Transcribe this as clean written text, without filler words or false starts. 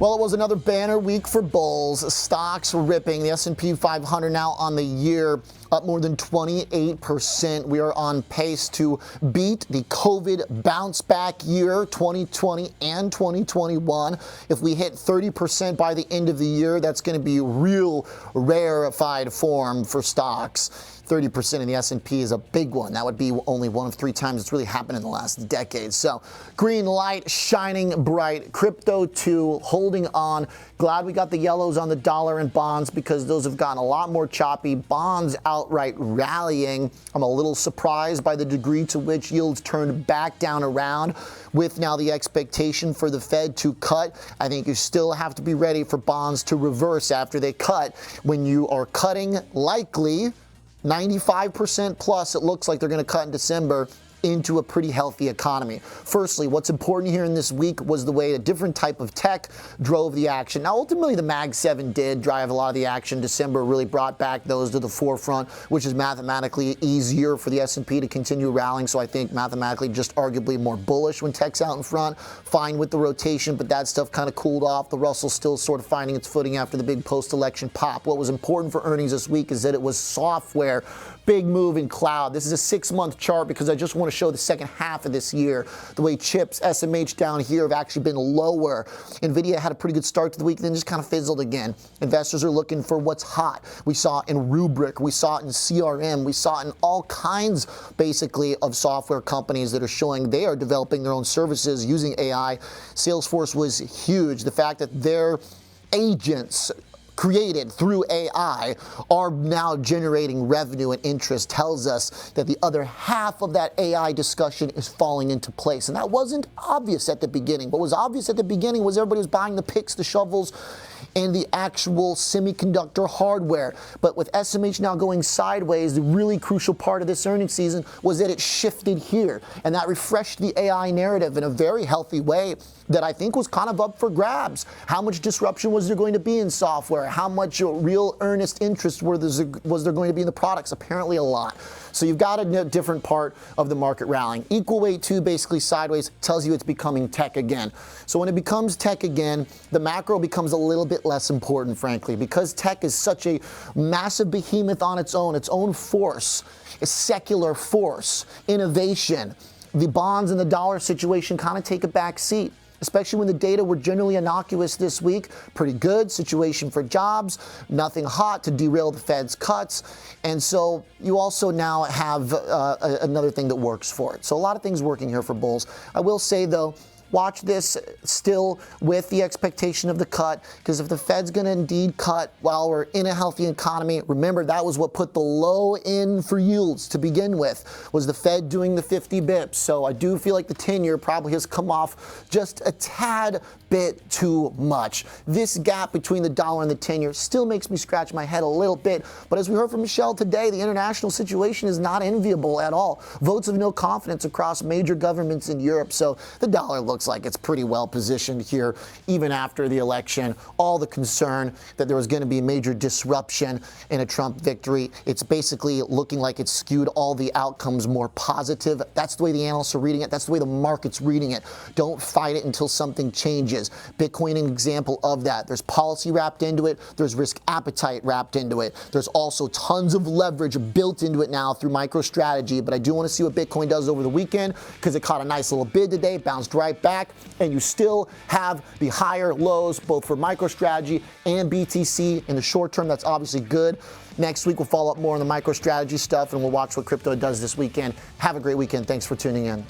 Well, it was another banner week for bulls. Stocks ripping. The S&P 500 now on the year up more than 28%. We are on pace to beat the COVID bounce back year 2020 and 2021. If we hit 30% by the end of the year, that's going to be real rarefied form for stocks. 30% in the S&P is a big one. That would be only one of 3 times it's really happened in the last decade. So green light shining bright. Crypto too, holding on. Glad we got the yellows on the dollar and bonds because those have gotten a lot more choppy. Bonds outright rallying. I'm a little surprised by the degree to which yields turned back down around with now the expectation for the Fed to cut. I think you still have to be ready for bonds to reverse after they cut. When you are cutting likely 95% plus, it looks like they're going to cut in December into a pretty healthy economy. Firstly, what's important here in this week was the way a different type of tech drove the action. Now, ultimately, the Mag 7 did drive a lot of the action. December really brought back those to the forefront, which is mathematically easier for the S&P to continue rallying. So I think mathematically just arguably more bullish when tech's out in front. Fine with the rotation, but that stuff kind of cooled off. The Russell's still sort of finding its footing after the big post-election pop. What was important for earnings this week is that it was software. Big move in cloud. This is a 6-month chart because I just want to show the second half of this year. The way chips, SMH down here have actually been lower. NVIDIA had a pretty good start to the week, then just kind of fizzled again. Investors are looking for what's hot. We saw it in Rubrik, we saw it in CRM, we saw it in all kinds, basically, of software companies that are showing they are developing their own services using AI. Salesforce was huge. The fact that their agents created through AI are now generating revenue and interest tells us that the other half of that AI discussion is falling into place. And that wasn't obvious at the beginning. What was obvious at the beginning was everybody was buying the picks, the shovels, and the actual semiconductor hardware. But with SMH now going sideways, the really crucial part of this earnings season was that it shifted here. And that refreshed the AI narrative in a very healthy way that I think was kind of up for grabs. How much disruption was there going to be in software? How much real earnest interest was there going to be in the products? Apparently a lot. So you've got a different part of the market rallying. Equal weight 2, basically sideways, tells you it's becoming tech again. So when it becomes tech again, the macro becomes a little bit less important, frankly, because tech is such a massive behemoth on its own force, a secular force, innovation. The bonds and the dollar situation kind of take a back seat, especially when the data were generally innocuous this week. Pretty good situation for jobs, nothing hot to derail the Fed's cuts. And so you also now have another thing that works for it. So a lot of things working here for bulls. I will say, though, watch this still with the expectation of the cut, because if the Fed's going to indeed cut while we're in a healthy economy, remember that was what put the low in for yields to begin with, was the Fed doing the 50 bips. So I do feel like the 10-year probably has come off just a tad bit too much. This gap between the dollar and the 10-year still makes me scratch my head a little bit. But as we heard from Michelle today, the international situation is not enviable at all. Votes of no confidence across major governments in Europe. So the dollar looks like it's pretty well positioned here, even after the election. All the concern that there was going to be major disruption in a Trump victory. It's basically looking like it's skewed all the outcomes more positive. That's the way the analysts are reading it. That's the way the market's reading it. Don't fight it until something changes. Bitcoin, an example of that. There's policy wrapped into it. There's risk appetite wrapped into it. There's also tons of leverage built into it now through MicroStrategy. But I do want to see what Bitcoin does over the weekend, because it caught a nice little bid today, bounced right back, and you still have the higher lows both for MicroStrategy and BTC. In the short term, that's obviously good. Next week, we'll follow up more on the MicroStrategy stuff, and we'll watch what crypto does this weekend. Have a great weekend. Thanks for tuning in.